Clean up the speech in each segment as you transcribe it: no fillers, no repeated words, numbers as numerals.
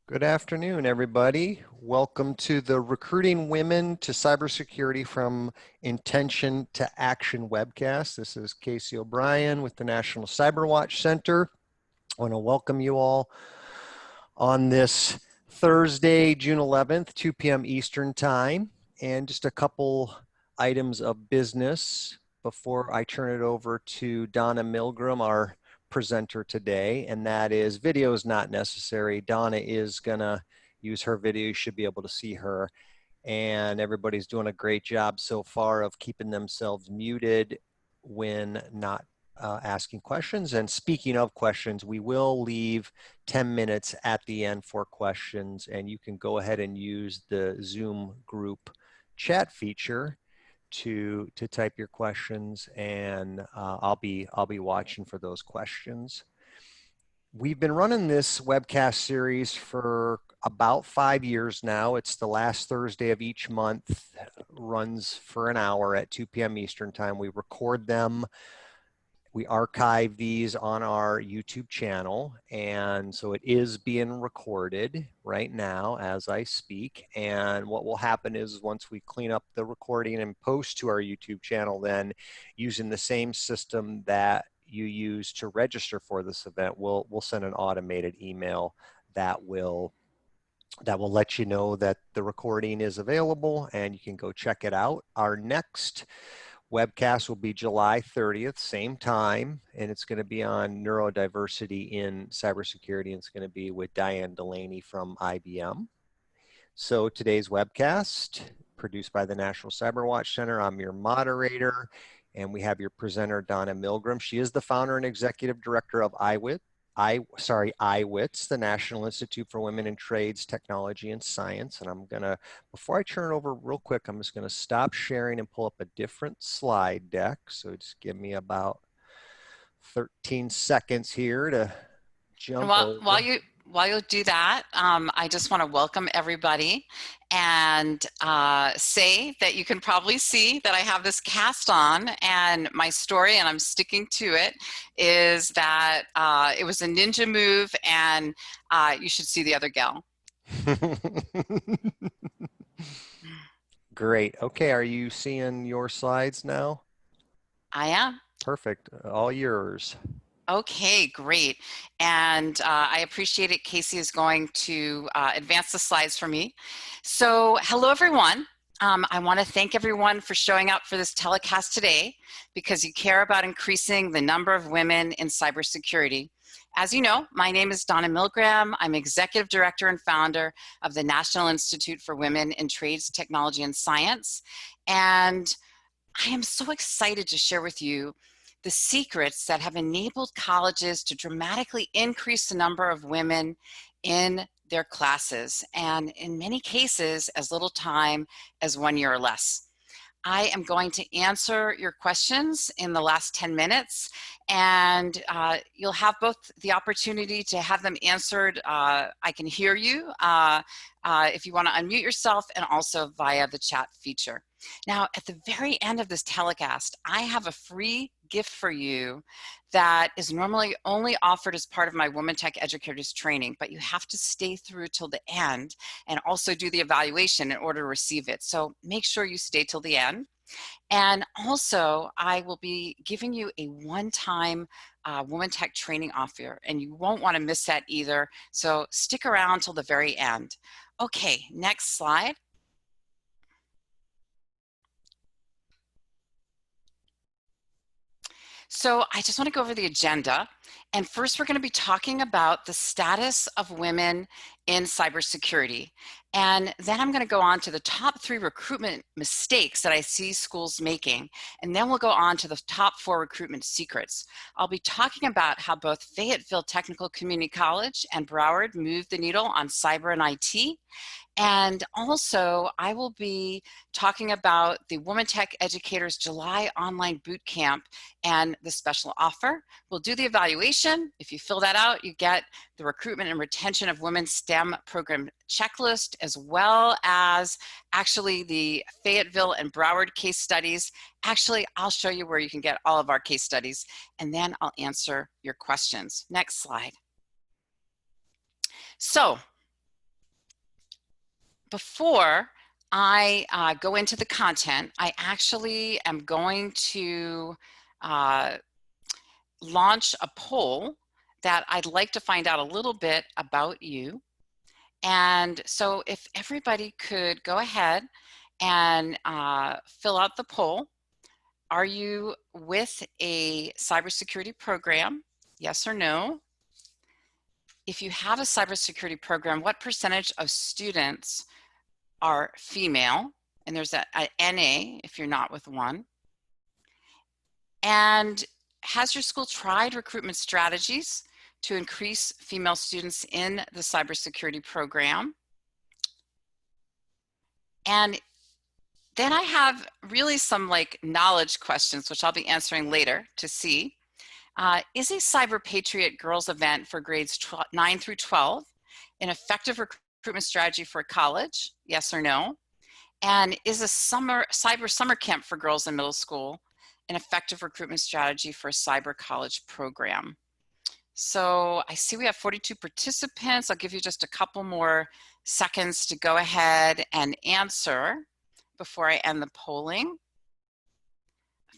Good afternoon, everybody. Welcome to the Recruiting Women to Cybersecurity from Intention to Action webcast. This is Casey O'Brien with the National CyberWatch Center. I want to welcome you all on this Thursday, June 11th, 2 p.m. Eastern Time. And just a couple items of business before I turn it over to Donna Milgram, our presenter today, and that is video is not necessary. Donna is gonna use her video. You should be able to see her, and everybody's doing a great job so far of keeping themselves muted when not asking questions. And speaking of questions, we will leave 10 minutes at the end for questions, and you can go ahead and use the Zoom group chat feature to type your questions, and I'll be watching for those questions. We've been running this webcast series for about 5 years now. It's the last Thursday of each month, runs for an hour at 2 p.m. Eastern Time. We record them. We archive these on our YouTube channel, and so it is being recorded right now as I speak. And what will happen is once we clean up the recording and post to our YouTube channel, then using the same system that you use to register for this event, we'll send an automated email that will let you know that the recording is available and you can go check it out. Our next webcast will be July 30th, same time, and it's going to be on neurodiversity in cybersecurity, and it's going to be with Diane Delaney from IBM. So today's webcast, produced by the National CyberWatch Center. I'm your moderator, and we have your presenter, Donna Milgram. She is the founder and executive director of IWITS, the National Institute for Women in Trades, Technology, and Science. And I'm gonna, before I turn it over real quick, I'm just gonna stop sharing and pull up a different slide deck. So just give me about 13 seconds here to jump over. While you do that, I just want to welcome everybody and say that you can probably see that I have this cast on, and my story, and I'm sticking to it, is that it was a ninja move, and you should see the other gal. Great. Okay, are you seeing your slides now? I am. Perfect. All yours. Okay, great. And I appreciate it. Casey is going to advance the slides for me. So hello, everyone. I want to thank everyone for showing up for this telecast today because you care about increasing the number of women in cybersecurity. As you know, my name is Donna Milgram. I'm Executive Director and founder of the National Institute for Women in Trades, Technology, and Science. And I am so excited to share with you the secrets that have enabled colleges to dramatically increase the number of women in their classes, and in many cases, as little time as 1 year or less. I am going to answer your questions in the last 10 minutes, and you'll have both the opportunity to have them answered. I can hear you if you want to unmute yourself, and also via the chat feature. Now, at the very end of this telecast, I have a free gift for you that is normally only offered as part of my WomenTech Educators Training, but you have to stay through till the end and also do the evaluation in order to receive it. So make sure you stay till the end. And also, I will be giving you a one-time WomenTech training offer, and you won't want to miss that either. So stick around till the very end. Okay, next slide. So I just want to go over the agenda. And first, we're going to be talking about the status of women in cybersecurity. And then I'm going to go on to the top 3 recruitment mistakes that I see schools making. And then we'll go on to the top 4 recruitment secrets. I'll be talking about how both Fayetteville Technical Community College and Broward moved the needle on cyber and IT. And also, I will be talking about the WomenTech Educators July online boot camp and the special offer. We'll do the evaluation. If you fill that out, you get the recruitment and retention of women STEM program checklist, as well as actually the Fayetteville and Broward case studies. Actually, I'll show you where you can get all of our case studies, and then I'll answer your questions. Next slide. So, before I go into the content, I actually am going to launch a poll that I'd like to find out a little bit about you. And so if everybody could go ahead and fill out the poll. Are you with a cybersecurity program? Yes or no? If you have a cybersecurity program, what percentage of students are female? And there's a NA if you're not with one. And has your school tried recruitment strategies to increase female students in the cybersecurity program? And then I have really some like knowledge questions, which I'll be answering later to see. Is a Cyber Patriot Girls event for grades 9 through 12 an effective recruitment strategy for college? Yes or no? And is a cyber summer camp for girls in middle school an effective recruitment strategy for a cyber college program? So I see we have 42 participants. I'll give you just a couple more seconds to go ahead and answer before I end the polling.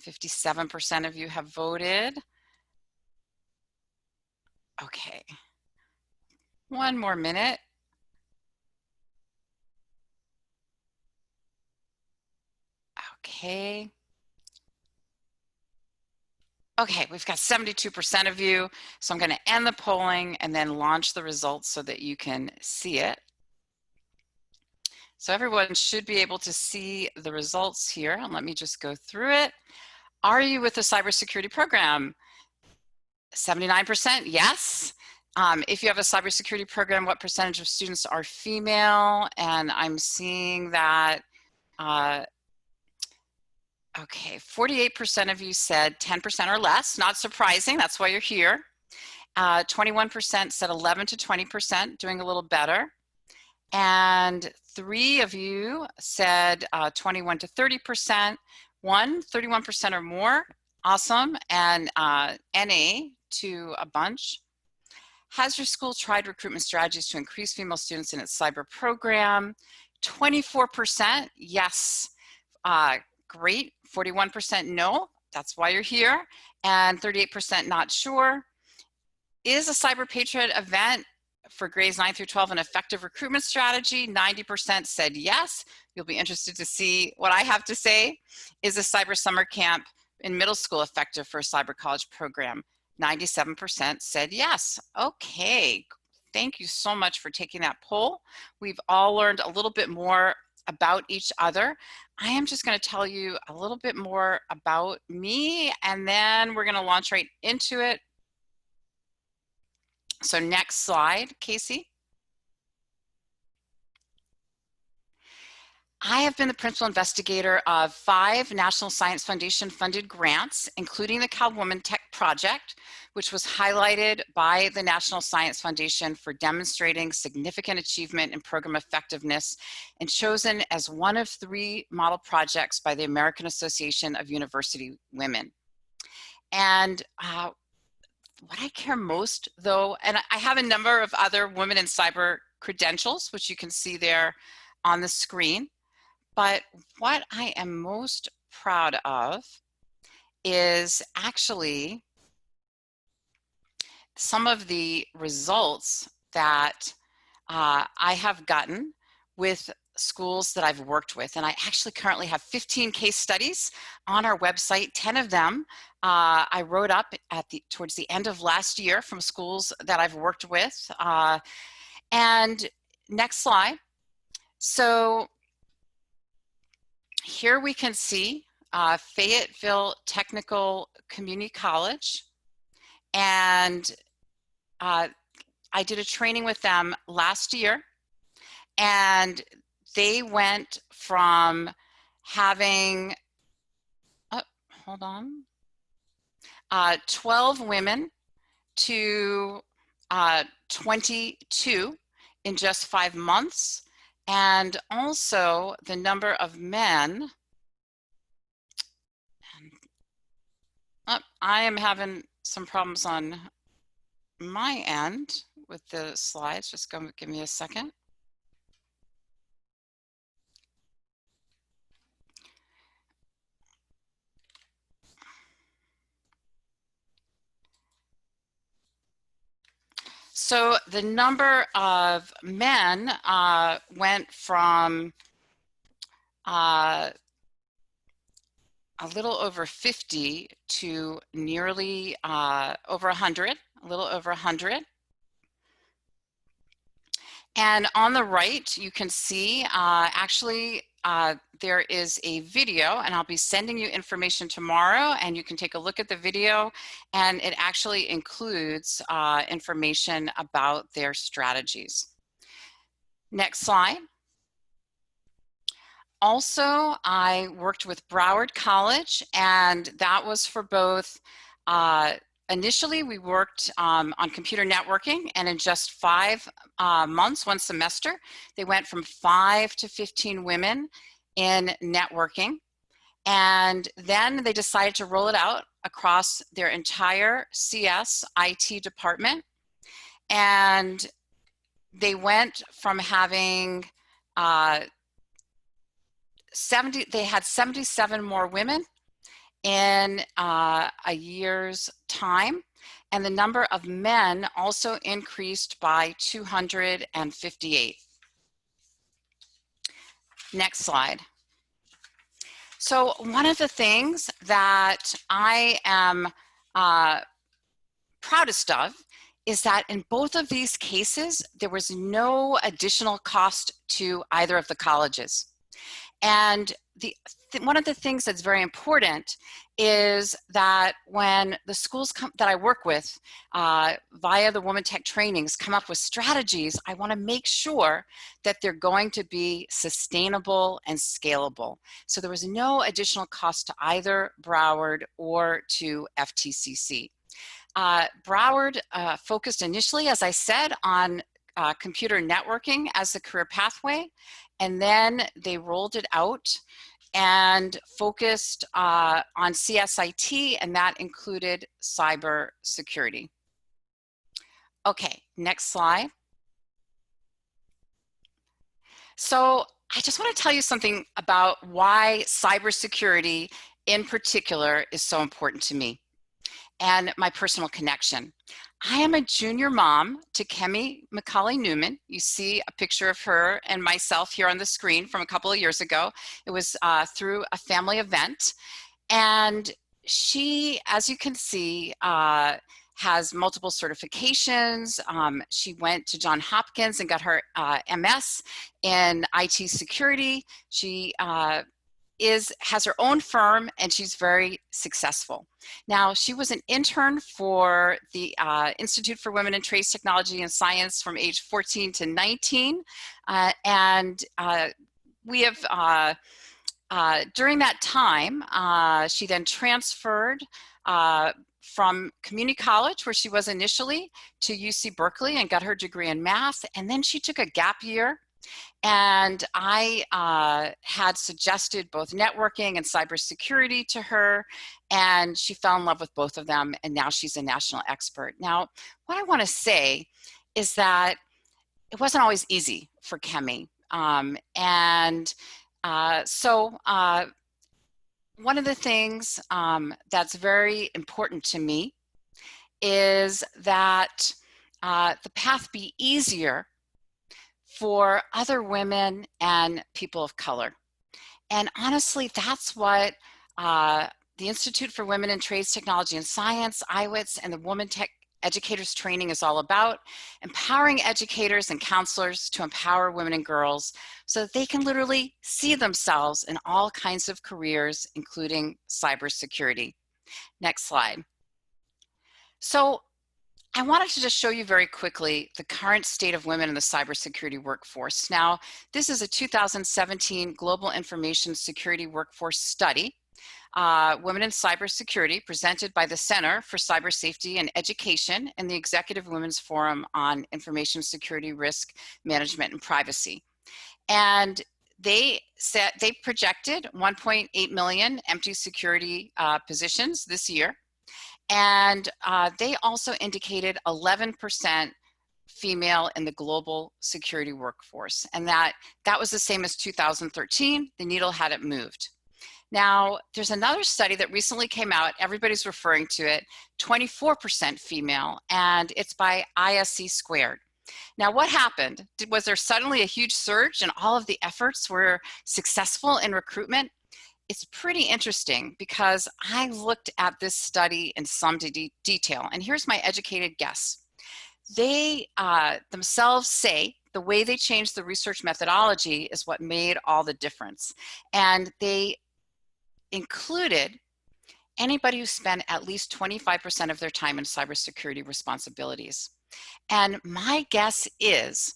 57% of you have voted. Okay, one more minute. Okay. Okay, we've got 72% of you. So I'm going to end the polling and then launch the results so that you can see it. So everyone should be able to see the results here. And let me just go through it. Are you with a cybersecurity program? 79%, yes. If you have a cybersecurity program, what percentage of students are female? And I'm seeing that, okay, 48% of you said 10% or less, not surprising, that's why you're here. 21% said 11 to 20%, doing a little better. And 3 of you said 21 to 30%, 31% or more, awesome, and NA to a bunch. Has your school tried recruitment strategies to increase female students in its cyber program? 24%, yes, great. 41% no, that's why you're here, and 38% not sure. Is a Cyber Patriot event for grades 9 through 12 an effective recruitment strategy? 90% said yes. You'll be interested to see what I have to say. Is a cyber summer camp in middle school effective for a cyber college program? 97% said yes. Okay, thank you so much for taking that poll. We've all learned a little bit more about each other. I am just going to tell you a little bit more about me, and then we're going to launch right into it. So next slide, Casey. I have been the principal investigator of 5 National Science Foundation funded grants, including the WomenTech project, which was highlighted by the National Science Foundation for demonstrating significant achievement in program effectiveness and chosen as one of 3 model projects by the American Association of University Women. And what I care most though, and I have a number of other women in cyber credentials, which you can see there on the screen. But what I am most proud of is actually some of the results that I have gotten with schools that I've worked with. And I actually currently have 15 case studies on our website. 10 of them I wrote up towards the end of last year from schools that I've worked with. And next slide. So here we can see Fayetteville Technical Community College, and I did a training with them last year, and they went from having, 12 women to 22 in just 5 months. And also the number of men, I am having some problems on my end with the slides. Just give me a second. So the number of men went from a little over 50 to nearly over 100, a little over 100. And on the right, you can see there is a video, and I'll be sending you information tomorrow, and you can take a look at the video, and it actually includes information about their strategies. Next slide. Also, I worked with Broward College, and that was for both initially, we worked on computer networking, and in just 5 months, 1 semester, they went from 5 to 15 women in networking. And then they decided to roll it out across their entire CS IT department. And they went from having they had 77 more women in a year's time, and the number of men also increased by 258. Next slide. So one of the things that I am proudest of is that in both of these cases, there was no additional cost to either of the colleges. And one of the things that's very important is that when the schools that I work with via the WomenTech trainings come up with strategies, I want to make sure that they're going to be sustainable and scalable. So there was no additional cost to either Broward or to FTCC. Broward focused initially, as I said, on computer networking as a career pathway, and then they rolled it out and focused on CSIT, and that included cybersecurity. Okay, next slide. So I just want to tell you something about why cybersecurity in particular is so important to me and my personal connection. I am a junior mom to Kemi McCauley Newman. You see a picture of her and myself here on the screen from a couple of years ago. It was through a family event. And she, as you can see, has multiple certifications. She went to Johns Hopkins and got her MS in IT security. She has her own firm, and she's very successful. Now, she was an intern for the Institute for Women in Trades, Technology, and Science from age 14 to 19. We have, during that time, she then transferred from community college, where she was initially, to UC Berkeley and got her degree in math. And then she took a gap year. And I had suggested both networking and cybersecurity to her, and she fell in love with both of them, and now she's a national expert. Now, what I want to say is that it wasn't always easy for Kemi. One of the things that's very important to me is that the path be easier for other women and people of color. And honestly, that's what the Institute for Women in Trades, Technology, and Science, IWITS, and the WomenTech Educators Training is all about: empowering educators and counselors to empower women and girls so that they can literally see themselves in all kinds of careers, including cybersecurity. Next slide. So I wanted to just show you very quickly the current state of women in the cybersecurity workforce. Now, this is a 2017 Global Information Security Workforce Study, Women in Cybersecurity, presented by the Center for Cyber Safety and Education and the Executive Women's Forum on Information Security Risk Management and Privacy. And they projected 1.8 million empty security positions this year. And they also indicated 11% female in the global security workforce. And that was the same as 2013. The needle hadn't moved. Now, there's another study that recently came out, everybody's referring to it, 24% female, and it's by ISC squared. Now, what happened? Was there suddenly a huge surge and all of the efforts were successful in recruitment? It's pretty interesting because I looked at this study in some detail, and here's my educated guess. They themselves say the way they changed the research methodology is what made all the difference. And they included anybody who spent at least 25% of their time in cybersecurity responsibilities. And my guess is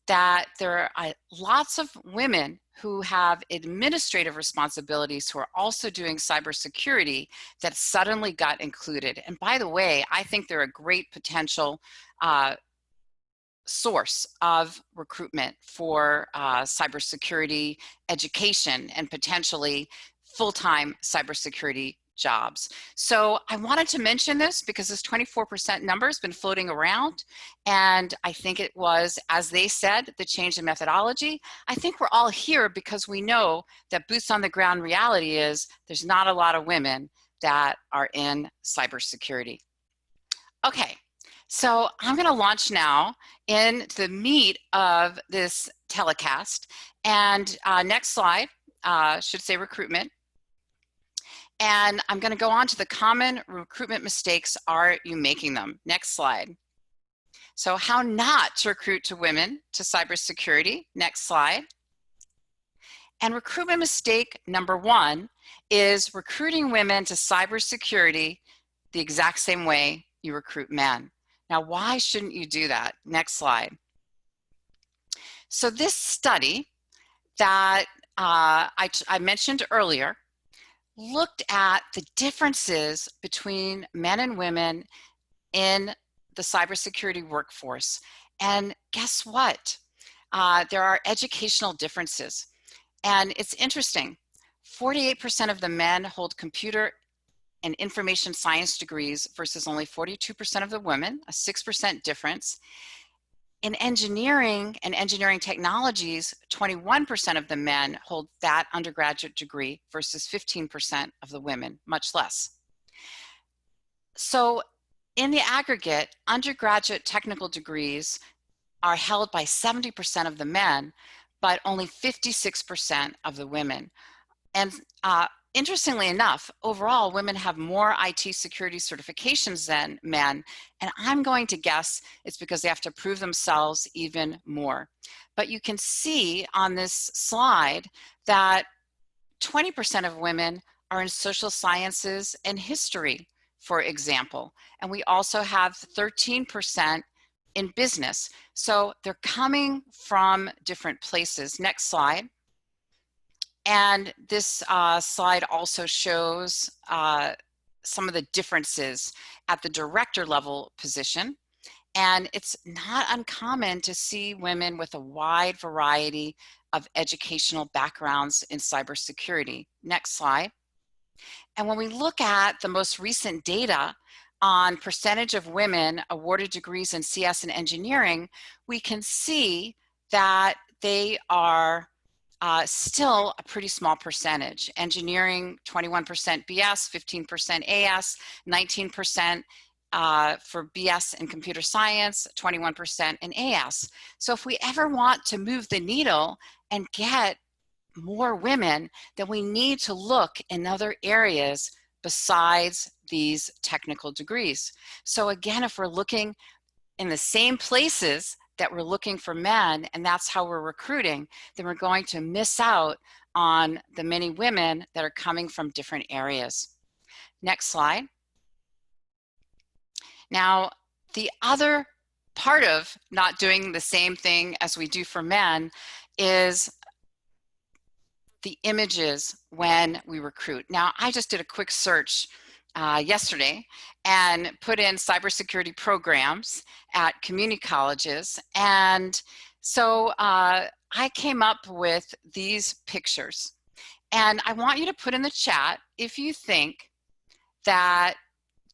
that there are lots of women who have administrative responsibilities who are also doing cybersecurity that suddenly got included. And by the way, I think they're a great potential source of recruitment for cybersecurity education and potentially full-time cybersecurity jobs. So I wanted to mention this because this 24% number has been floating around, and I think it was, as they said, the change in methodology. I think we're all here because we know that boots on the ground reality is there's not a lot of women that are in cybersecurity. Okay, so I'm going to launch now in the meat of this telecast, and next slide should say recruitment. And I'm going to go on to the common recruitment mistakes. Are you making them? Next slide. So how not to recruit to women to cybersecurity. Next slide. And recruitment mistake number 1 is recruiting women to cybersecurity the exact same way you recruit men. Now, why shouldn't you do that? Next slide. So this study that I mentioned earlier looked at the differences between men and women in the cybersecurity workforce. And guess what? There are educational differences. And it's interesting. 48% of the men hold computer and information science degrees versus only 42% of the women, a 6% difference. In engineering and engineering technologies, 21% of the men hold that undergraduate degree versus 15% of the women, much less. So in the aggregate, undergraduate technical degrees are held by 70% of the men, but only 56% of the women. And interestingly enough, overall, women have more IT security certifications than men, and I'm going to guess it's because they have to prove themselves even more. But you can see on this slide that 20% of women are in social sciences and history, for example, and we also have 13% in business. So they're coming from different places. Next slide. And this slide also shows some of the differences at the director level position. And it's not uncommon to see women with a wide variety of educational backgrounds in cybersecurity. Next slide. And when we look at the most recent data on percentage of women awarded degrees in CS and engineering, we can see that they are still a pretty small percentage. Engineering, 21% BS, 15% AS, 19% for BS in computer science, 21% in AS. So if we ever want to move the needle and get more women, then we need to look in other areas besides these technical degrees. So again, if we're looking in the same places that we're looking for men, and that's how we're recruiting, then we're going to miss out on the many women that are coming from different areas. Next slide. Now, the other part of not doing the same thing as we do for men is the images when we recruit. Now, I just did a quick search yesterday and put in cybersecurity programs at community colleges. And so I came up with these pictures. And I want you to put in the chat if you think that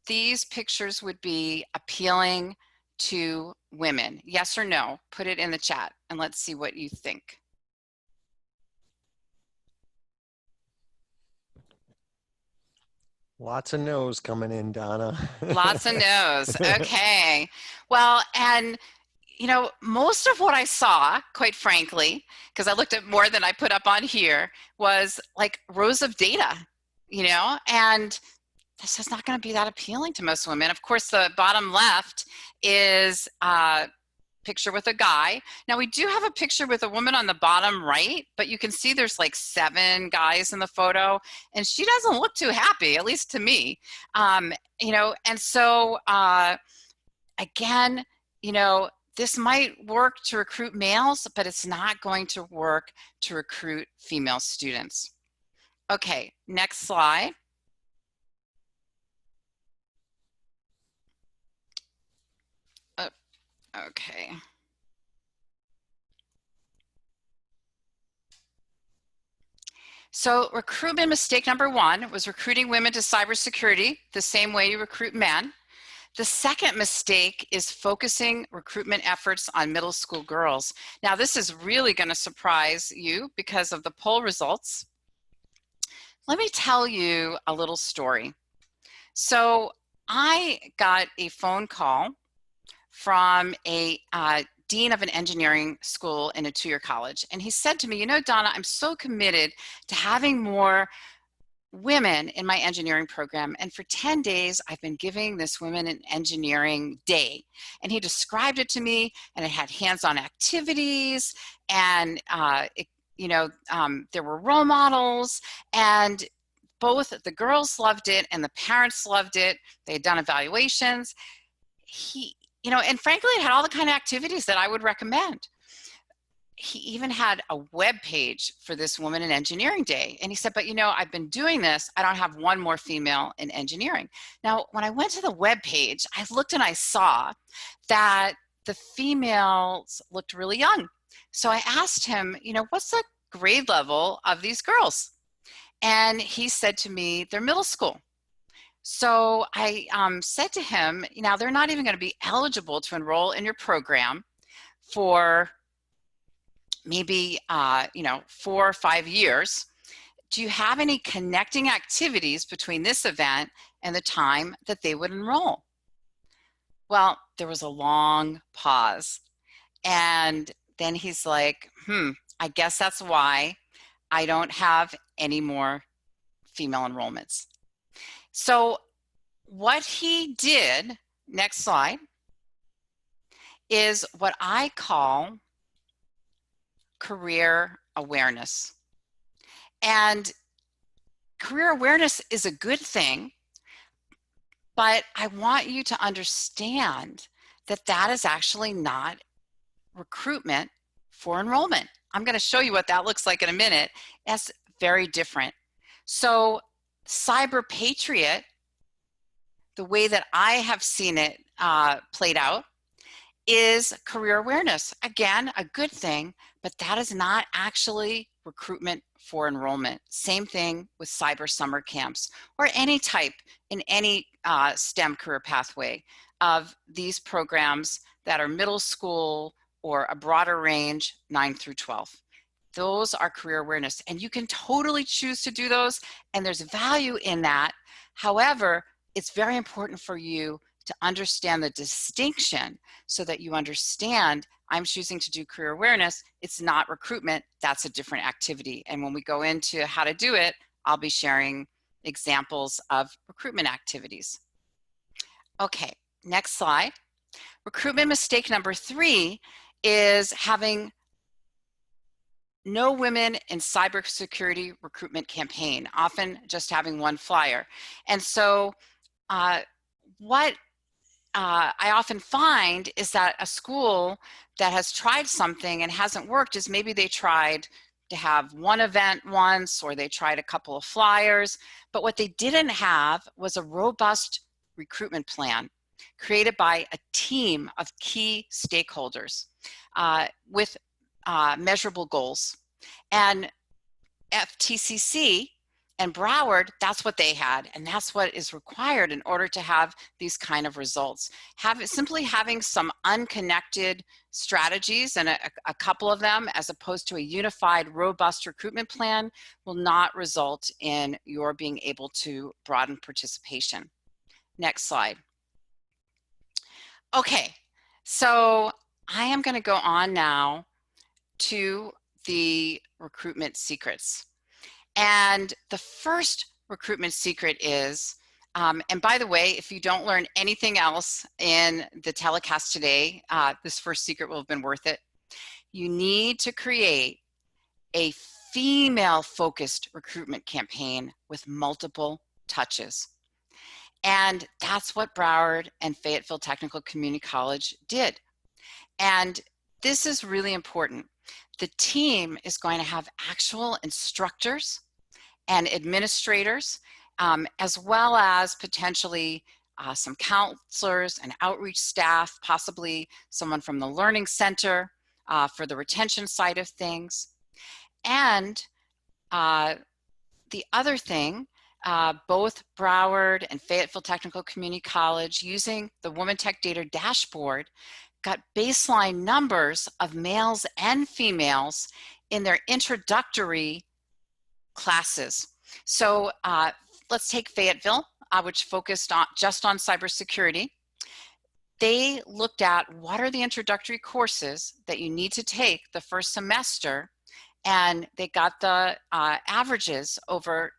these pictures would be appealing to women. Yes or no? Put it in the chat and let's see what you think. Lots of no's coming in, Donna. Lots of no's. Okay. Well, and most of what I saw, quite frankly, because I looked at more than I put up on here, was like rows of data, and this is not going to be that appealing to most women. Of course, the bottom left is a picture with a guy. Now, we do have a picture with a woman on the bottom right, but you can see there's like 7 guys in the photo, and she doesn't look too happy, at least to me. And so, again, this might work to recruit males, but it's not going to work to recruit female students. Okay, next slide. Okay. So recruitment mistake number 1 was recruiting women to cybersecurity the same way you recruit men. The second mistake is focusing recruitment efforts on middle school girls. Now, this is really going to surprise you because of the poll results. Let me tell you a little story. So I got a phone call from a dean of an engineering school in a 2-year college. And he said to me, Donna, I'm so committed to having more women in my engineering program. And for 10 days, I've been giving this Women in Engineering Day. And he described it to me, and it had hands-on activities, and there were role models, and both the girls loved it and the parents loved it. They had done evaluations. And frankly, it had all the kind of activities that I would recommend. He even had a web page for this Woman in Engineering Day. And he said, but I've been doing this. I don't have one more female in engineering. Now, when I went to the web page, I looked and I saw that the females looked really young. So I asked him, what's the grade level of these girls? And he said to me, they're middle school. So I said to him, they're not even going to be eligible to enroll in your program for maybe 4 or 5 years. Do you have any connecting activities between this event and the time that they would enroll? Well, there was a long pause. And then he's like, I guess that's why I don't have any more female enrollments. So what he did, next slide, is what I call career awareness. And career awareness is a good thing, but I want you to understand that that is actually not recruitment for enrollment. I'm going to show you what that looks like in a minute. That's very different. So Cyber Patriot, the way that I have seen it played out, is career awareness. Again, a good thing, but that is not actually recruitment for enrollment. Same thing with cyber summer camps or any type in any STEM career pathway of these programs that are middle school or a broader range, 9 through 12. Those are career awareness, and you can totally choose to do those, and there's value in that. However, it's very important for you to understand the distinction so that you understand I'm choosing to do career awareness. It's not recruitment. That's a different activity. And when we go into how to do it, I'll be sharing examples of recruitment activities. Okay, next slide. Recruitment mistake number 3 is having no women in cybersecurity recruitment campaign, often just having one flyer. And so what I often find is that a school that has tried something and hasn't worked is maybe they tried to have one event once, or they tried a couple of flyers, but what they didn't have was a robust recruitment plan created by a team of key stakeholders with measurable goals. And FTCC And Broward, that's what they had, and that's what is required in order to have these kind of results. Simply having some unconnected strategies, and a couple of them, as opposed to a unified, robust recruitment plan, will not result in your being able to broaden participation. Next slide. Okay, so I am going to go on now to the recruitment secrets. And the first recruitment secret is, and by the way, if you don't learn anything else in the telecast today, this first secret will have been worth it. You need to create a female-focused recruitment campaign with multiple touches. And that's what Broward and Fayetteville Technical Community College did. And this is really important. The team is going to have actual instructors and administrators, as well as potentially some counselors and outreach staff, possibly someone from the Learning Center for the retention side of things. And the other thing, both Broward and Fayetteville Technical Community College, using the WomenTech Data Dashboard, got baseline numbers of males and females in their introductory classes. So let's take Fayetteville, which focused just on cybersecurity. They looked at what are the introductory courses that you need to take the first semester, and they got the averages over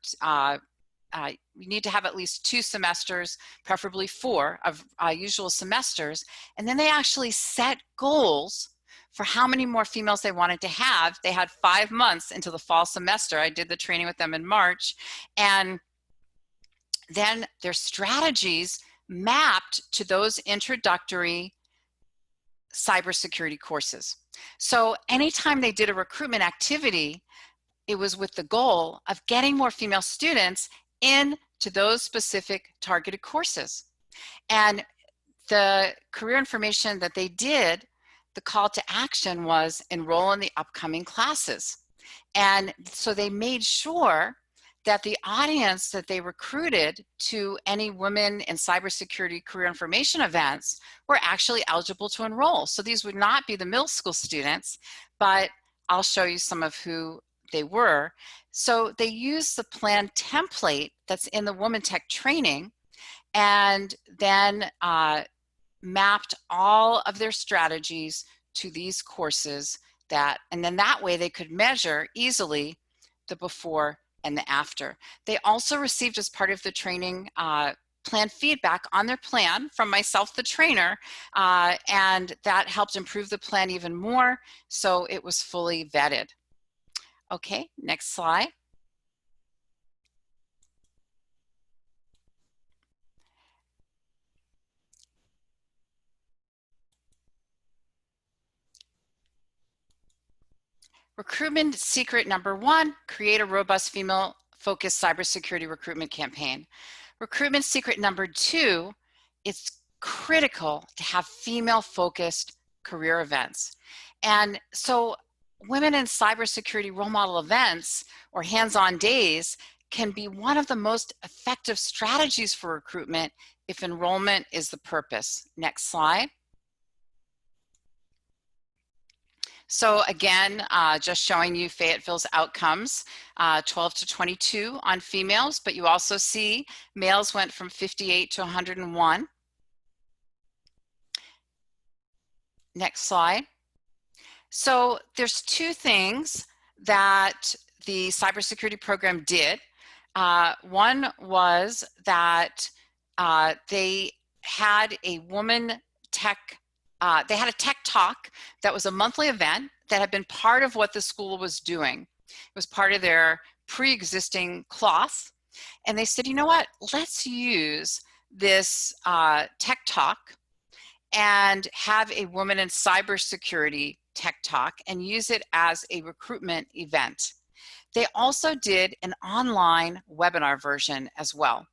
you need to have at least 2 semesters, preferably 4 of usual semesters. And then they actually set goals for how many more females they wanted to have. They had 5 months into the fall semester. I did the training with them in March. And then their strategies mapped to those introductory cybersecurity courses. So anytime they did a recruitment activity, it was with the goal of getting more female students into those specific targeted courses. And the career information that they did, the call to action was enroll in the upcoming classes. And so they made sure that the audience that they recruited to any Women in Cybersecurity career information events were actually eligible to enroll. So these would not be the middle school students, but I'll show you some of who they were. So they used the plan template that's in the WomenTech training, and then mapped all of their strategies to these courses and then that way they could measure easily the before and the after. They also received, as part of the training, plan feedback on their plan from myself, the trainer, and that helped improve the plan even more, so it was fully vetted. Okay, next slide. Recruitment secret number 1, create a robust female-focused cybersecurity recruitment campaign. Recruitment secret number 2, it's critical to have female-focused career events. And so Women in Cybersecurity role model events or hands-on days can be one of the most effective strategies for recruitment if enrollment is the purpose. Next slide. So again, just showing you Fayetteville's outcomes, 12 to 22 on females, but you also see males went from 58 to 101. Next slide. So there's 2 things that the cybersecurity program did. One was that they had a WomenTech they had a tech talk that was a monthly event that had been part of what the school was doing. It was part of their pre-existing cloth. And they said, you know what, let's use this tech talk and have a Women in Cybersecurity tech talk and use it as a recruitment event. They also did an online webinar version as well.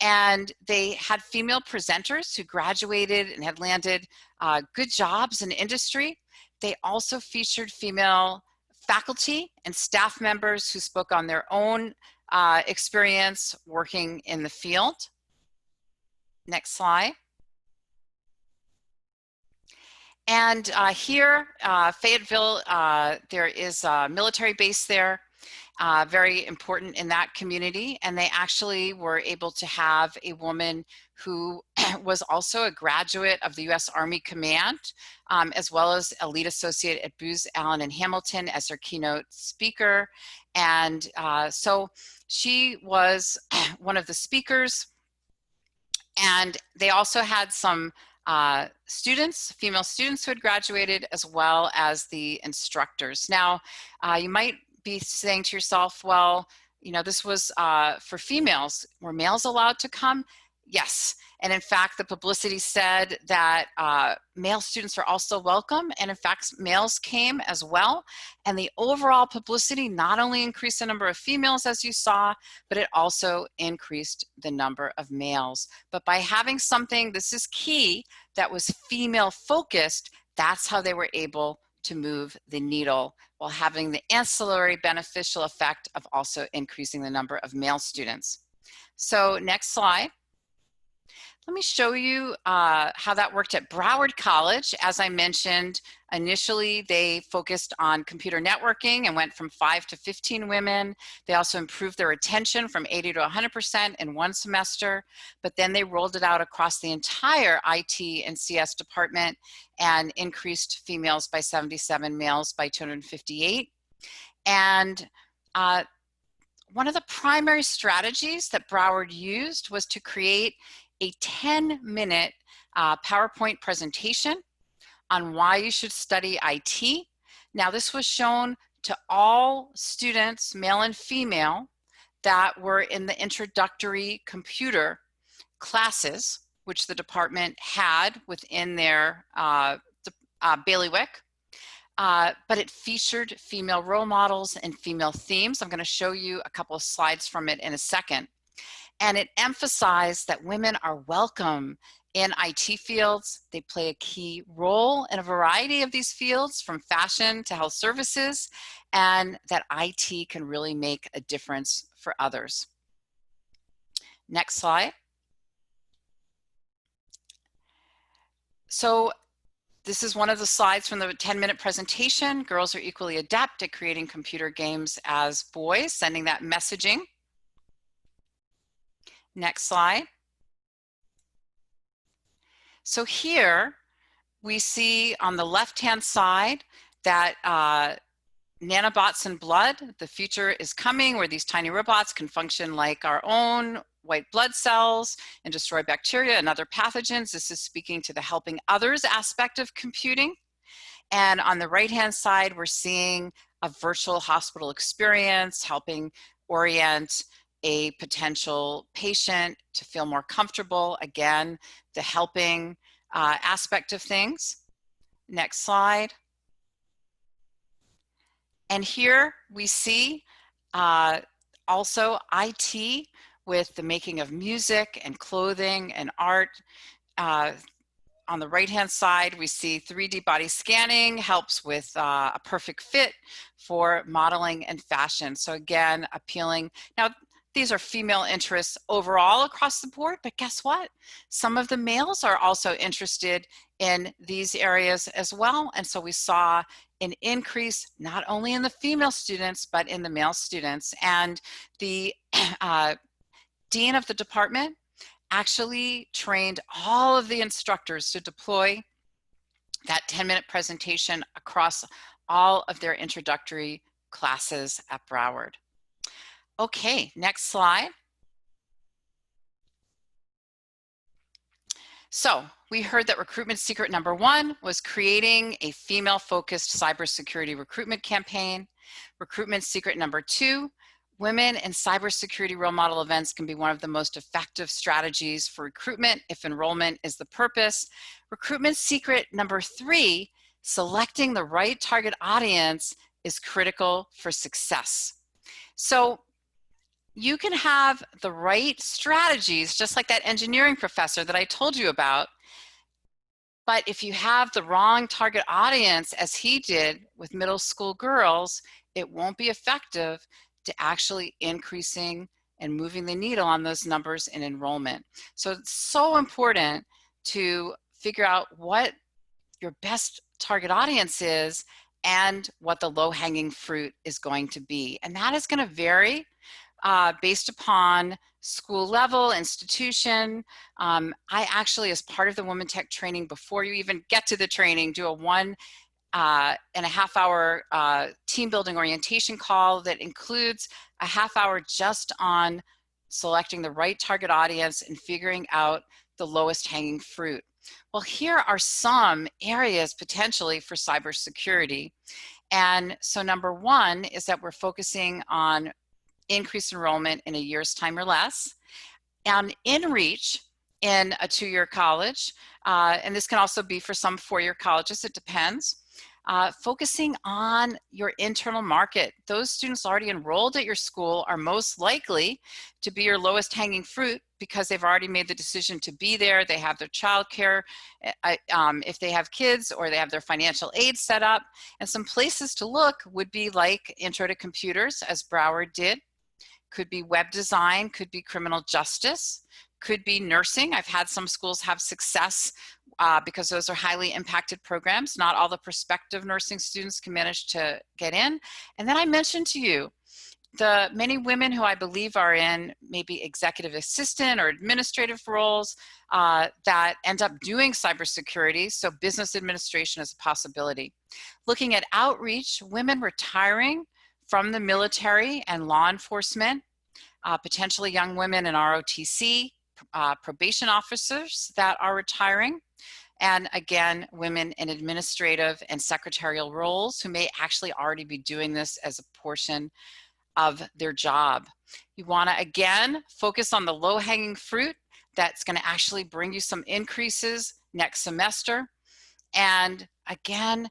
And they had female presenters who graduated and had landed good jobs in industry. They also featured female faculty and staff members who spoke on their own experience working in the field. Next slide. And here, Fayetteville, there is a military base there, very important in that community. And they actually were able to have a woman who was also a graduate of the U.S. Army Command, as well as a lead associate at Booz Allen and Hamilton as their keynote speaker. And so she was one of the speakers. And they also had some students, female students who had graduated, as well as the instructors. Now, you might be saying to yourself, well, you know, this was for females. Were males allowed to come? Yes. And in fact, the publicity said that male students are also welcome. And in fact, males came as well. And the overall publicity not only increased the number of females, as you saw, but it also increased the number of males. But by having something, this is key, that was female focused, that's how they were able to move the needle, while having the ancillary beneficial effect of also increasing the number of male students. So next slide. Let me show you how that worked at Broward College. As I mentioned, initially they focused on computer networking and went from 5 to 15 women. They also improved their retention from 80 to 100% in one semester, but then they rolled it out across the entire IT and CS department and increased females by 77, males by 258. And one of the primary strategies that Broward used was to create a 10-minute PowerPoint presentation on why you should study IT. Now, this was shown to all students, male and female, that were in the introductory computer classes, which the department had within their bailiwick. But it featured female role models and female themes. I'm going to show you a couple of slides from it in a second. And it emphasized that women are welcome in IT fields. They play a key role in a variety of these fields, from fashion to health services, and that IT can really make a difference for others. Next slide. So this is one of the slides from the 10-minute presentation. Girls are equally adept at creating computer games as boys, sending that messaging. Next slide. So here we see on the left-hand side that nanobots in blood, the future is coming, where these tiny robots can function like our own white blood cells and destroy bacteria and other pathogens. This is speaking to the helping others aspect of computing. And on the right-hand side, we're seeing a virtual hospital experience, helping orient a potential patient to feel more comfortable. Again, the helping aspect of things. Next slide. And here we see also IT with the making of music and clothing and art. On the right-hand side, we see 3D body scanning helps with a perfect fit for modeling and fashion. So again, appealing. Now, these are female interests overall across the board, but guess what? Some of the males are also interested in these areas as well. And so we saw an increase not only in the female students, but in the male students. And the dean of the department actually trained all of the instructors to deploy that 10-minute presentation across all of their introductory classes at Broward. Okay, next slide. So we heard that recruitment secret number 1 was creating a female-focused cybersecurity recruitment campaign. Recruitment secret number 2, women in cybersecurity role model events can be one of the most effective strategies for recruitment if enrollment is the purpose. Recruitment secret number 3, selecting the right target audience is critical for success. So you can have the right strategies, just like that engineering professor that I told you about, but if you have the wrong target audience, as he did with middle school girls, it won't be effective to actually increasing and moving the needle on those numbers in enrollment. So it's so important to figure out what your best target audience is and what the low-hanging fruit is going to be. And that is going to vary based upon school level, institution. I actually, as part of the WomenTech training, before you even get to the training, do a 1.5 hour team building orientation call that includes a half hour just on selecting the right target audience and figuring out the lowest hanging fruit. Well, here are some areas potentially for cybersecurity. And so number one is that we're focusing on increased enrollment in a year's time or less, and in reach in a 2-year college, and this can also be for some 4-year colleges, it depends. Focusing on your internal market. Those students already enrolled at your school are most likely to be your lowest hanging fruit because they've already made the decision to be there. They have their childcare, if they have kids, or they have their financial aid set up. And some places to look would be like Intro to Computers, as Broward did. Could be web design, could be criminal justice, could be nursing. I've had some schools have success because those are highly impacted programs. Not all the prospective nursing students can manage to get in. And then I mentioned to you the many women who I believe are in maybe executive assistant or administrative roles that end up doing cybersecurity. So business administration is a possibility. Looking at outreach, women retiring from the military and law enforcement, potentially young women in ROTC, probation officers that are retiring, and again, women in administrative and secretarial roles who may actually already be doing this as a portion of their job. You want to, again, focus on the low-hanging fruit that's going to actually bring you some increases next semester. And again,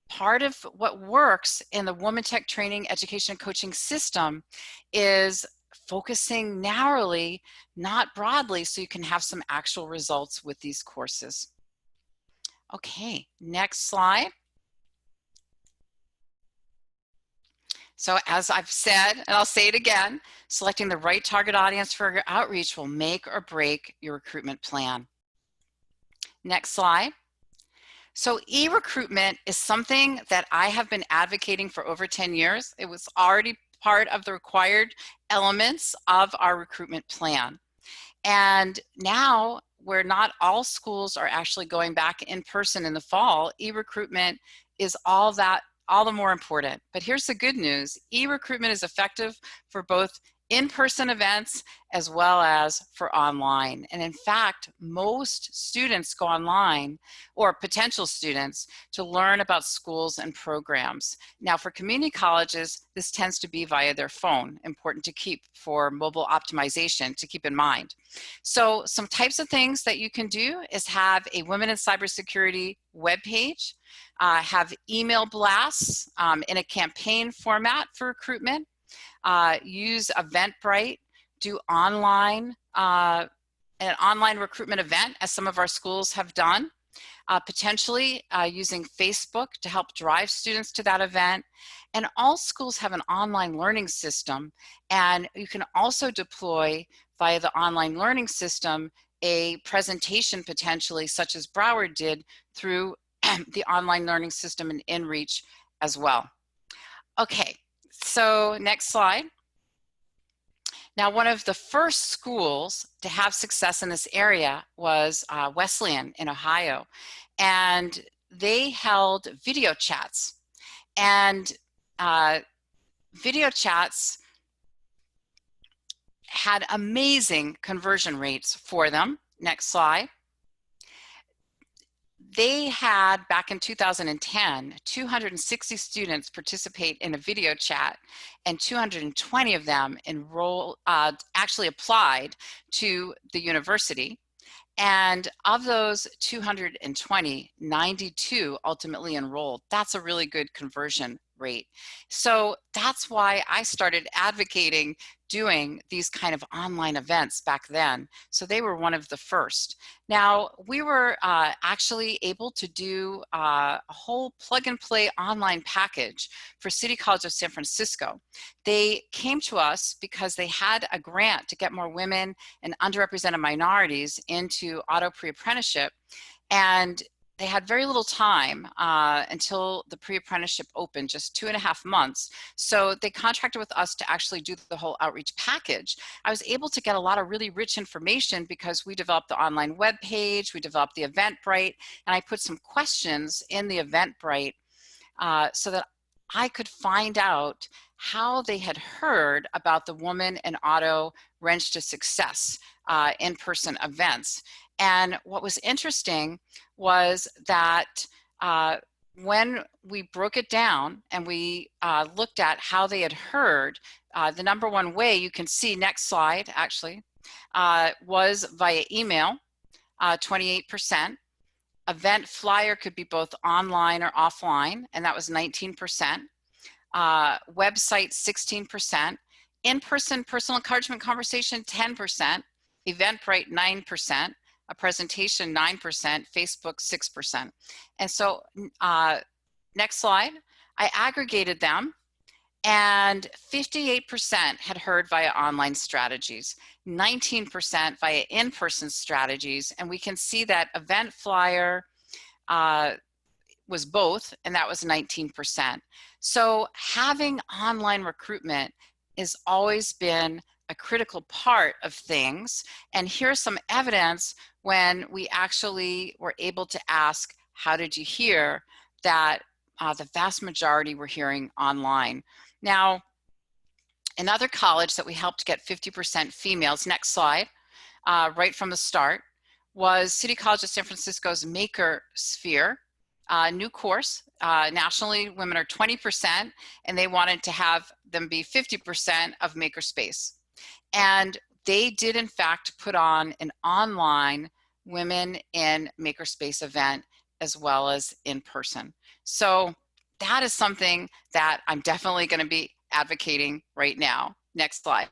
part of what works in the WomenTech training, education, and coaching system is focusing narrowly, not broadly, so you can have some actual results with these courses. Okay, next slide. So as I've said, and I'll say it again, selecting the right target audience for your outreach will make or break your recruitment plan. Next slide. So e-recruitment is something that I have been advocating for over 10 years. It was already part of the required elements of our recruitment plan. And now, where not all schools are actually going back in person in the fall, e-recruitment is all the more important. But here's the good news. E-recruitment is effective for both in-person events as well as for online. And in fact, most students go online, or potential students, to learn about schools and programs. Now for community colleges, this tends to be via their phone, important to keep for mobile optimization to keep in mind. So some types of things that you can do is have a Women in Cybersecurity webpage, have email blasts in a campaign format for recruitment, use Eventbrite, do an online recruitment event, as some of our schools have done, potentially using Facebook to help drive students to that event. And all schools have an online learning system, and you can also deploy via the online learning system a presentation potentially, such as Broward did, through the online learning system and InReach as well. Okay, so next slide. Now, one of the first schools to have success in this area was Wesleyan in Ohio, and they held video chats. And video chats had amazing conversion rates for them. Next slide. They had, back in 2010, 260 students participate in a video chat, and 220 of them actually applied to the university. And of those 220, 92 ultimately enrolled. That's a really good conversion rate. So that's why I started advocating doing these kind of online events back then. So they were one of the first. Now, we were actually able to do a whole plug and play online package for City College of San Francisco. They came to us because they had a grant to get more women and underrepresented minorities into auto pre-apprenticeship. And they had very little time until the pre-apprenticeship opened, just 2.5 months. So they contracted with us to actually do the whole outreach package. I was able to get a lot of really rich information because we developed the online web page, we developed the Eventbrite, and I put some questions in the Eventbrite so that I could find out how they had heard about the Woman in Auto Wrench to Success in-person events. And what was interesting was that when we broke it down and we looked at how they had heard, the number one way you can see, next slide actually, was via email, 28%. Event flyer could be both online or offline, and that was 19%. Website, 16%. In-person personal encouragement conversation, 10%. Eventbrite, 9%. A presentation, 9%, Facebook, 6%. And so next slide, I aggregated them, and 58% had heard via online strategies, 19% via in-person strategies, and we can see that event flyer was both, and that was 19%. So having online recruitment has always been a critical part of things, and here's some evidence when we actually were able to ask, how did you hear, that the vast majority were hearing online. Now, another college that we helped get 50% females, next slide, right from the start, was City College of San Francisco's Maker Sphere, new course. Nationally, women are 20%, and they wanted to have them be 50% of Makerspace. And they did, in fact, put on an online Women in Makerspace event as well as in person. So that is something that I'm definitely going to be advocating right now. Next slide.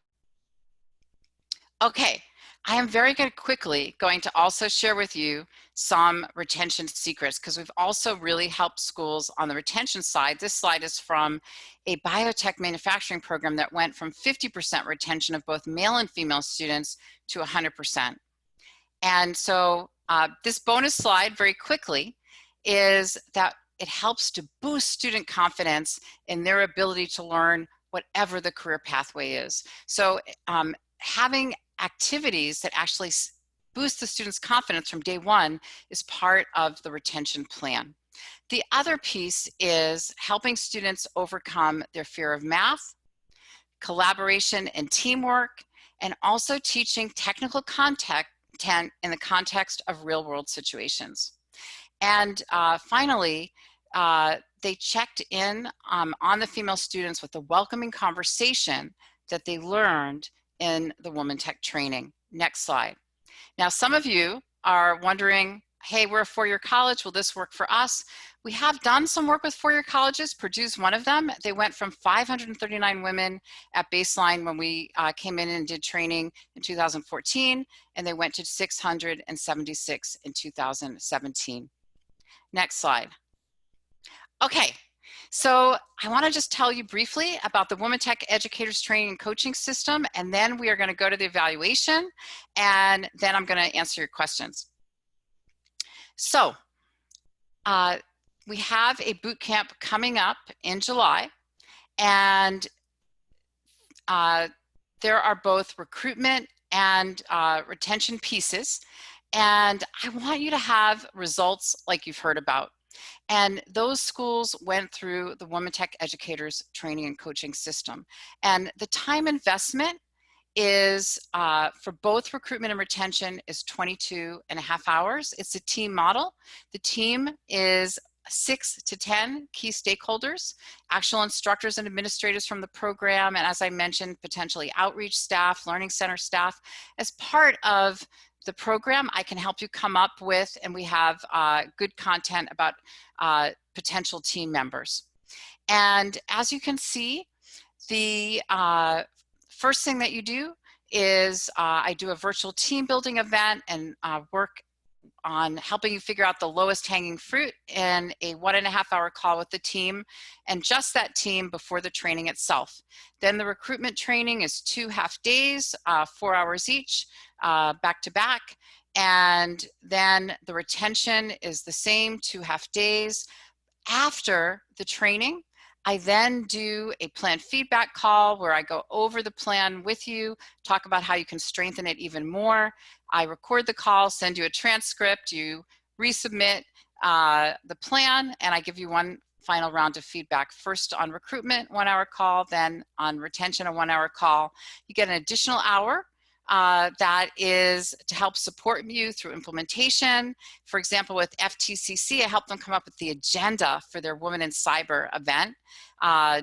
Okay, I am very quickly going to also share with you some retention secrets, because we've also really helped schools on the retention side. This slide is from a biotech manufacturing program that went from 50% retention of both male and female students to 100%. And so this bonus slide, very quickly, is that it helps to boost student confidence in their ability to learn whatever the career pathway is. So having activities that actually boost the student's confidence from day one is part of the retention plan. The other piece is helping students overcome their fear of math, collaboration and teamwork, and also teaching technical content in the context of real-world situations. And finally, they checked in on the female students with a welcoming conversation that they learned in the WomenTech training. Next slide. Now, some of you are wondering, hey, we're a four-year college, will this work for us? We have done some work with four-year colleges. Purdue's one of them. They went from 539 women at baseline when we came in and did training in 2014, and they went to 676 in 2017. Next slide. Okay, so I want to just tell you briefly about the WomenTech Educators Training and Coaching System, and then we are going to go to the evaluation, and then I'm going to answer your questions. So we have a boot camp coming up in July, and there are both recruitment and retention pieces, and I want you to have results like you've heard about. And those schools went through the WomenTech Educators Training and Coaching System. And the time investment is, for both recruitment and retention, is 22.5 hours. It's a team model. The team is 6 to 10 key stakeholders, actual instructors and administrators from the program, and as I mentioned, potentially outreach staff, learning center staff. As part of the program, I can help you come up with, and we have good content about potential team members. And as you can see, the first thing that you do is I do a virtual team building event and work on helping you figure out the lowest hanging fruit in a 1.5-hour call with the team and just that team before the training itself. Then the recruitment training is 2 half days, 4 hours each, back to back. And then the retention is the same, 2 half days. After the training, I then do a plan feedback call where I go over the plan with you, talk about how you can strengthen it even more. I record the call, send you a transcript, you resubmit the plan, and I give you one final round of feedback. First on recruitment, 1-hour call, then on retention, a 1-hour call. You get an additional hour that is to help support you through implementation. For example, with FTCC, I helped them come up with the agenda for their Women in Cyber event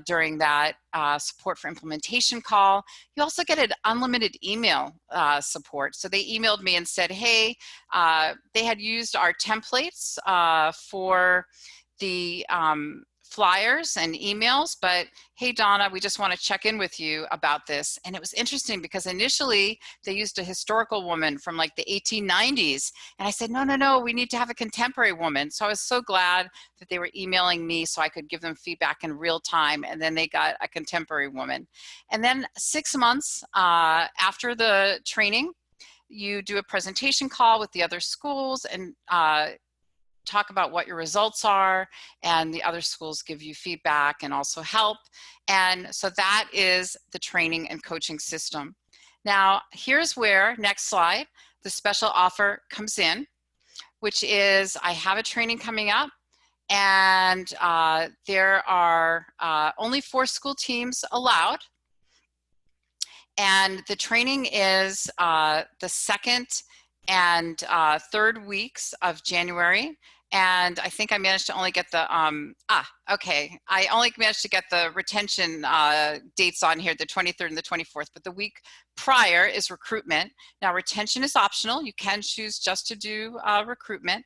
during that support for implementation call. You also get an unlimited email support. So they emailed me and said, hey, they had used our templates for the flyers and emails, but hey, Donna, we just want to check in with you about this. And it was interesting because initially they used a historical woman from like the 1890s. And I said, no, we need to have a contemporary woman. So I was so glad that they were emailing me so I could give them feedback in real time. And then they got a contemporary woman. And then 6 months after the training, you do a presentation call with the other schools and talk about what your results are, and the other schools give you feedback and also help. And so that is the training and coaching system. Now, here's where, next slide, the special offer comes in, which is I have a training coming up, and there are only 4 school teams allowed. And the training is the 2nd and 3rd weeks of January. And I think I managed to only get the, okay. I only managed to get the retention dates on here, the 23rd and the 24th, but the week prior is recruitment. Now retention is optional. You can choose just to do recruitment.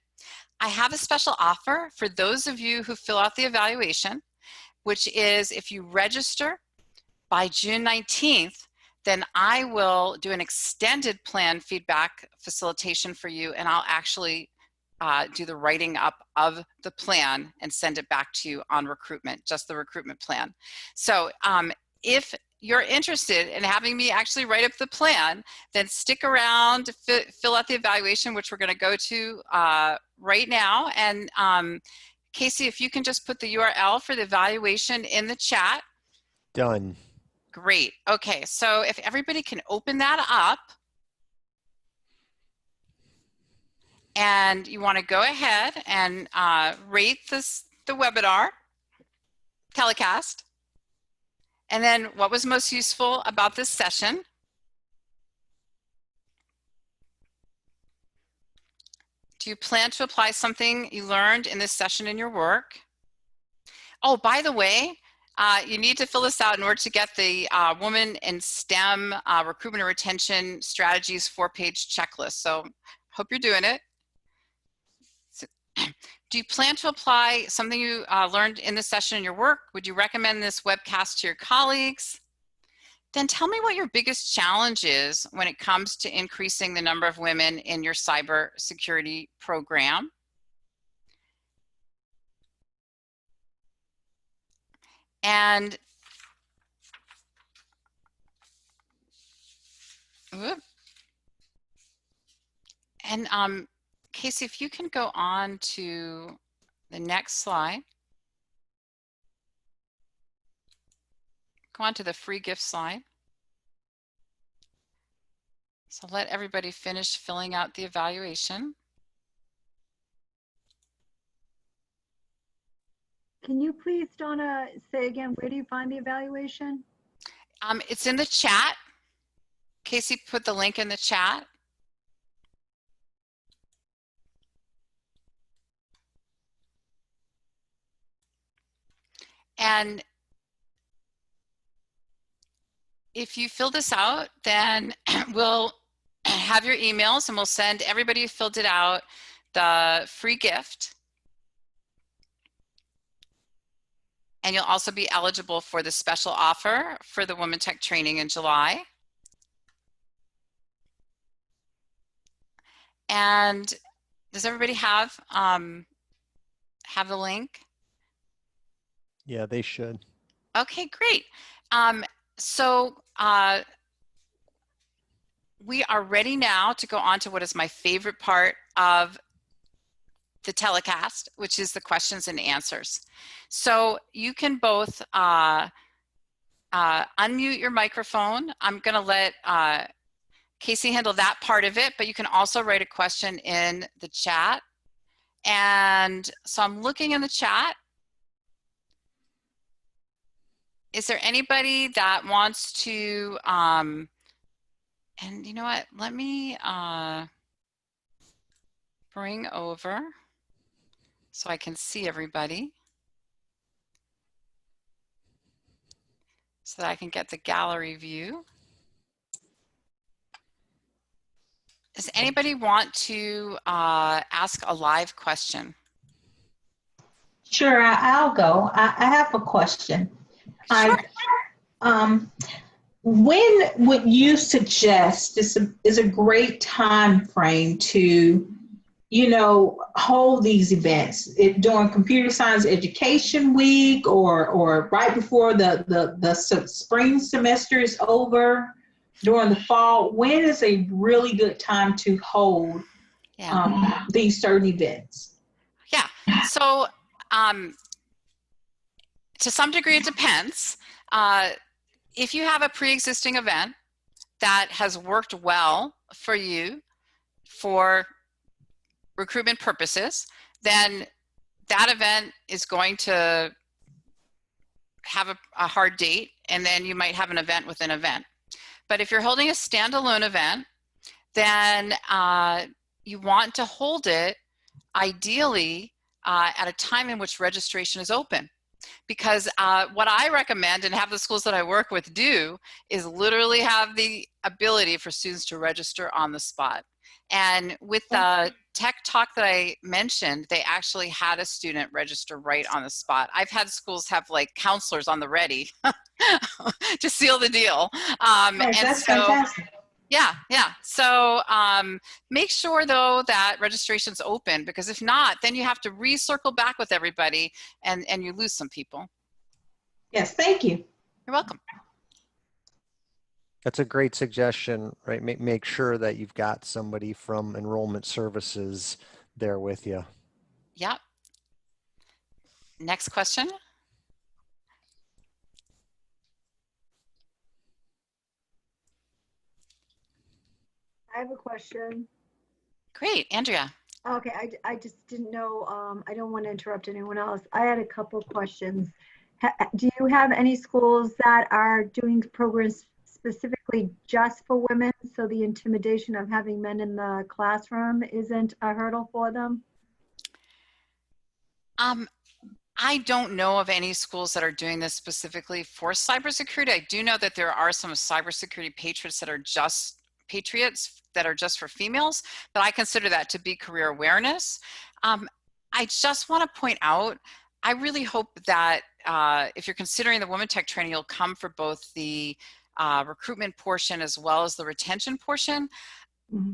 I have a special offer for those of you who fill out the evaluation, which is if you register by June 19th, then I will do an extended plan feedback facilitation for you, and I'll actually do the writing up of the plan and send it back to you on recruitment, just the recruitment plan. So if you're interested in having me actually write up the plan, then stick around, fill out the evaluation, which we're going to go to right now. And Casey, if you can just put the URL for the evaluation in the chat. Done. Great. Okay, so if everybody can open that up, and you want to go ahead and rate the webinar telecast, and then what was most useful about this session. Do you plan to apply something you learned in this session in your work? Oh, by the way, you need to fill this out in order to get the Women in STEM Recruitment and Retention Strategies 4-page checklist. So hope you're doing it. Do you plan to apply something you learned in this session in your work? Would you recommend this webcast to your colleagues? Then tell me what your biggest challenge is when it comes to increasing the number of women in your cybersecurity program. And Casey, if you can go on to the next slide. Go on to the free gift slide. So let everybody finish filling out the evaluation. Can you please, Donna, say again, where do you find the evaluation? It's in the chat. Casey put the link in the chat. And if you fill this out, then we'll have your emails and we'll send everybody who filled it out the free gift. And you'll also be eligible for the special offer for the WomenTech training in July. And does everybody have the link? Yeah, they should. Okay, great. We are ready now to go on to what is my favorite part of the telecast, which is the questions and answers. So you can both unmute your microphone. I'm going to let Casey handle that part of it, but you can also write a question in the chat. And so I'm looking in the chat. Is there anybody that wants to, and you know what, let me bring over so I can see everybody, so that I can get the gallery view. Does anybody want to ask a live question? Sure, I'll go. I have a question. Sure. When would you suggest is a great time frame to, hold these events during Computer Science Education Week or right before the spring semester is over, during the fall? When is a really good time to hold these certain events? Yeah. So to some degree, it depends. If you have a pre-existing event that has worked well for you for recruitment purposes, then that event is going to have a hard date, and then you might have an event within an event. But if you're holding a standalone event, then you want to hold it ideally at a time in which registration is open. Because what I recommend and have the schools that I work with do is literally have the ability for students to register on the spot. And with the tech talk that I mentioned, they actually had a student register right on the spot. I've had schools have like counselors on the ready to seal the deal. That's fantastic. Yeah. So make sure though that registration's open, because if not, then you have to recircle back with everybody and you lose some people. Yes, thank you. You're welcome. That's a great suggestion, right? Make sure that you've got somebody from enrollment services there with you. Yep. Next question. I have a question. Great, Andrea. Okay, I just didn't know, I don't want to interrupt anyone else. I had a couple questions. Do you have any schools that are doing programs specifically just for women, so the intimidation of having men in the classroom isn't a hurdle for them? I don't know of any schools that are doing this specifically for cybersecurity. I do know that there are some cybersecurity patriots that are just for females, but I consider that to be career awareness. I just want to point out, I really hope that if you're considering the WomenTech training, you'll come for both the recruitment portion as well as the retention portion. Mm-hmm.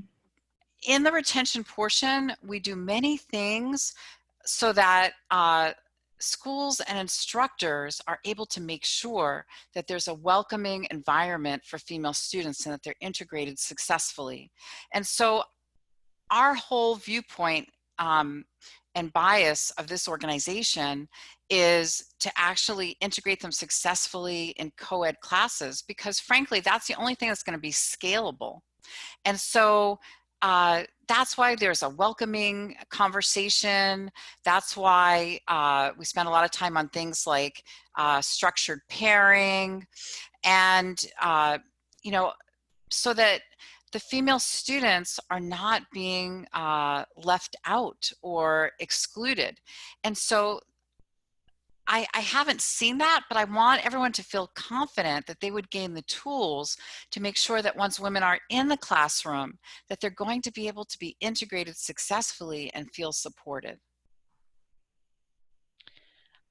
In the retention portion, we do many things so that schools and instructors are able to make sure that there's a welcoming environment for female students and that they're integrated successfully. And so our whole viewpoint and bias of this organization is to actually integrate them successfully in co-ed classes, because frankly, that's the only thing that's going to be scalable. And so that's why there's a welcoming conversation. That's why we spend a lot of time on things like structured pairing, and so that the female students are not being left out or excluded. And so I haven't seen that, but I want everyone to feel confident that they would gain the tools to make sure that once women are in the classroom, that they're going to be able to be integrated successfully and feel supported.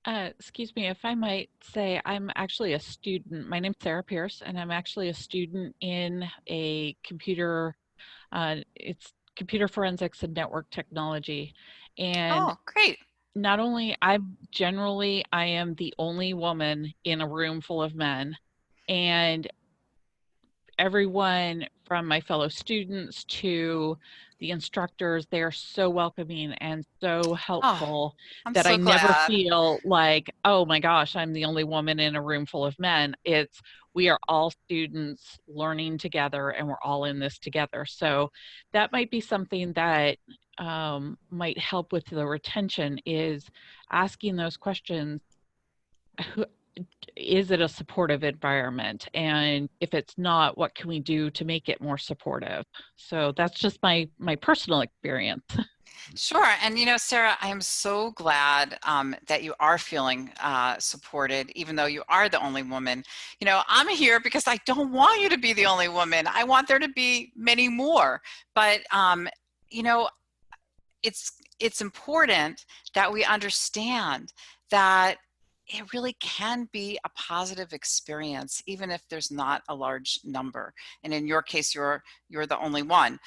Excuse me, if I might say, I'm actually a student. My name's Sarah Pierce, and I'm actually a student in a it's computer forensics and network technology. And Oh, great. not only I am the only woman in a room full of men, and everyone from my fellow students to the instructors, they are so welcoming and so helpful I'm that I so never glad. feel like, oh my gosh, I'm the only woman in a room full of men. It's we are all students learning together and we're all in this together. So that might be something that might help with the retention, is asking those questions. Is it a supportive environment? And if it's not, what can we do to make it more supportive? So that's just my personal experience. Sure. And, Sarah, I am so glad that you are feeling supported, even though you are the only woman. I'm here because I don't want you to be the only woman. I want there to be many more. But, it's important that we understand that it really can be a positive experience, even if there's not a large number. And in your case, you're the only one.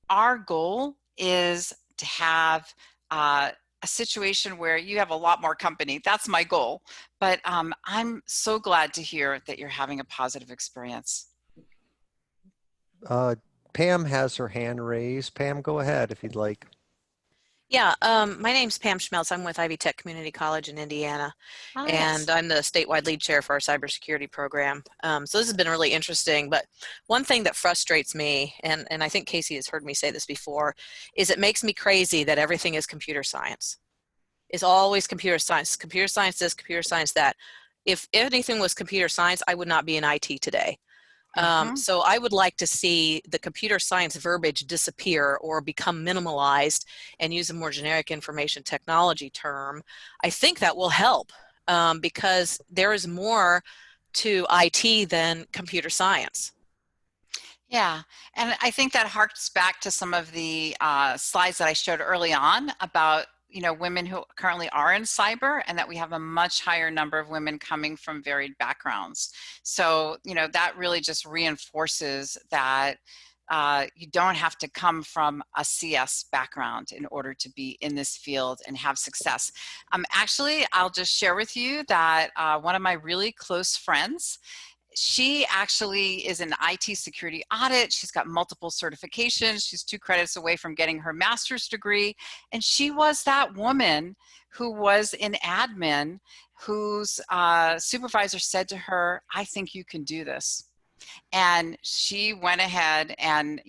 Our goal is to have a situation where you have a lot more company. That's my goal. But I'm so glad to hear that you're having a positive experience. Pam has her hand raised. Pam, go ahead if you'd like. Yeah, my name's Pam Schmeltz. I'm with Ivy Tech Community College in Indiana, and I'm the statewide lead chair for our cybersecurity program. So this has been really interesting, but one thing that frustrates me, and I think Casey has heard me say this before, is it makes me crazy that everything is computer science. It's always computer science this, computer science that. If anything was computer science, I would not be in IT today. So I would like to see the computer science verbiage disappear or become minimalized and use a more generic information technology term. I think that will help because there is more to IT than computer science. Yeah, and I think that harks back to some of the slides that I showed early on about women who currently are in cyber, and that we have a much higher number of women coming from varied backgrounds. So, that really just reinforces that you don't have to come from a CS background in order to be in this field and have success. Actually, I'll just share with you that one of my really close friends, she actually is an IT security audit. She's got multiple certifications. She's 2 credits away from getting her master's degree. And she was that woman who was in admin whose supervisor said to her, I think you can do this. And she went ahead and,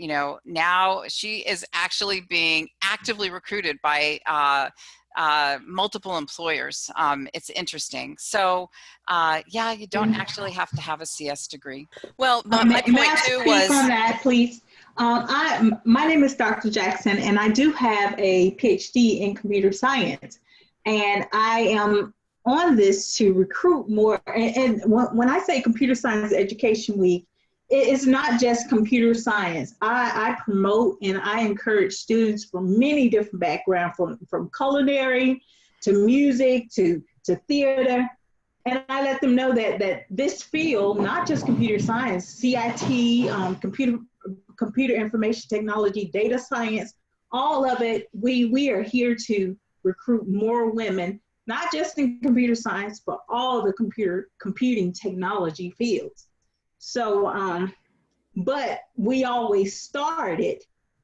now she is actually being actively recruited by multiple employers. It's interesting. So yeah, you don't actually have to have a CS degree. Well, my point too was on that, please. My name is Dr. Jackson, and I do have a PhD in computer science, and I am on this to recruit more. And when I say Computer Science Education Week, it is not just computer science. I promote and I encourage students from many different backgrounds, from culinary to music to theater. And I let them know that this field, not just computer science, CIT, computer information technology, data science, all of it, we are here to recruit more women, not just in computer science, but all the computing technology fields. So, but we always started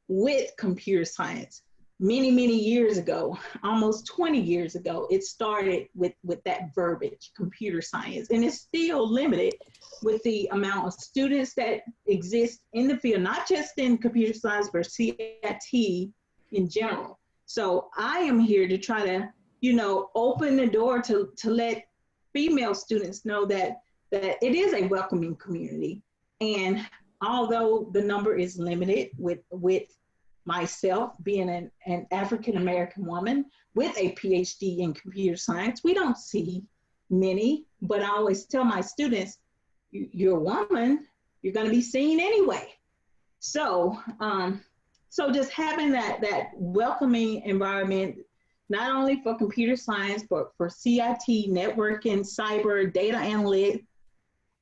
with computer science. Many, many years ago, almost 20 years ago, it started with that verbiage, computer science. And it's still limited with the amount of students that exist in the field, not just in computer science, but CIT in general. So I am here to try to, open the door to let female students know that it is a welcoming community. And although the number is limited with myself being an African-American woman with a PhD in computer science, we don't see many, but I always tell my students, you're a woman, you're gonna be seen anyway. So, so just having that welcoming environment, not only for computer science, but for CIT, networking, cyber, data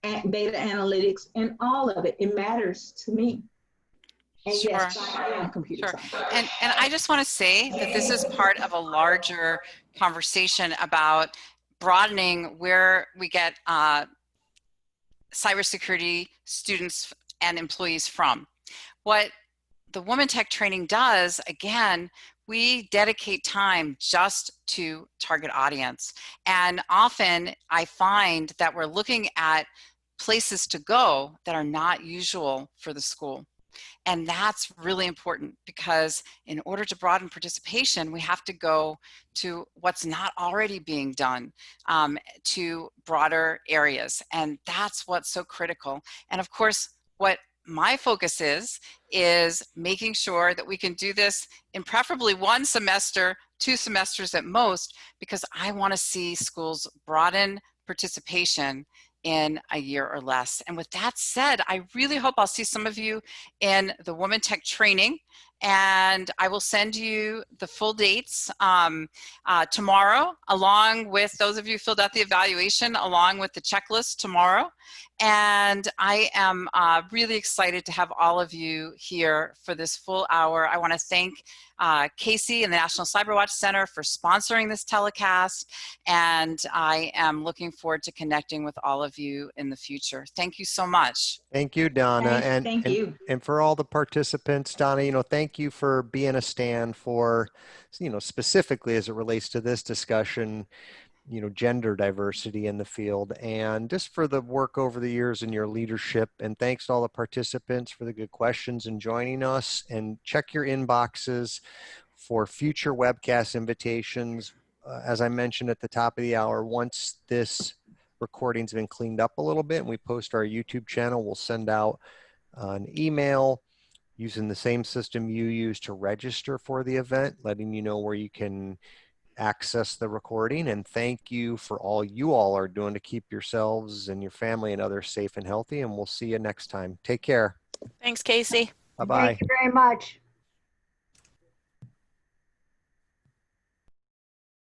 analytics, and all of it. It matters to me. And Sure. yes, I am computer Sure. science. And I just want to say that this is part of a larger conversation about broadening where we get cybersecurity students and employees from. What the WomenTech training does, again, we dedicate time just to target audience. And often I find that we're looking at places to go that are not usual for the school. And that's really important because in order to broaden participation, we have to go to what's not already being done, to broader areas. And that's what's so critical. And of course, what my focus is making sure that we can do this in preferably 1 semester, 2 semesters at most, because I want to see schools broaden participation in a year or less. And with that said, I really hope I'll see some of you in the WomenTech training, and I will send you the full dates tomorrow, along with those of you who filled out the evaluation, along with the checklist tomorrow. And I am really excited to have all of you here for this full hour. I want to thank Casey and the National CyberWatch Center for sponsoring this telecast, and I am looking forward to connecting with all of you in the future. Thank you so much. Thank you, Donna. Thank you. And for all the participants, Donna, thank you for being a stand for, specifically as it relates to this discussion, gender diversity in the field, and just for the work over the years and your leadership. And thanks to all the participants for the good questions and joining us. And check your inboxes for future webcast invitations. As I mentioned at the top of the hour, once this recording's been cleaned up a little bit and we post our YouTube channel, we'll send out an email using the same system you use to register for the event, letting you know where you can access the recording. And thank you for all you all are doing to keep yourselves and your family and others safe and healthy. And we'll see you next time. Take care. Thanks, Casey. Bye-bye. Thank you very much.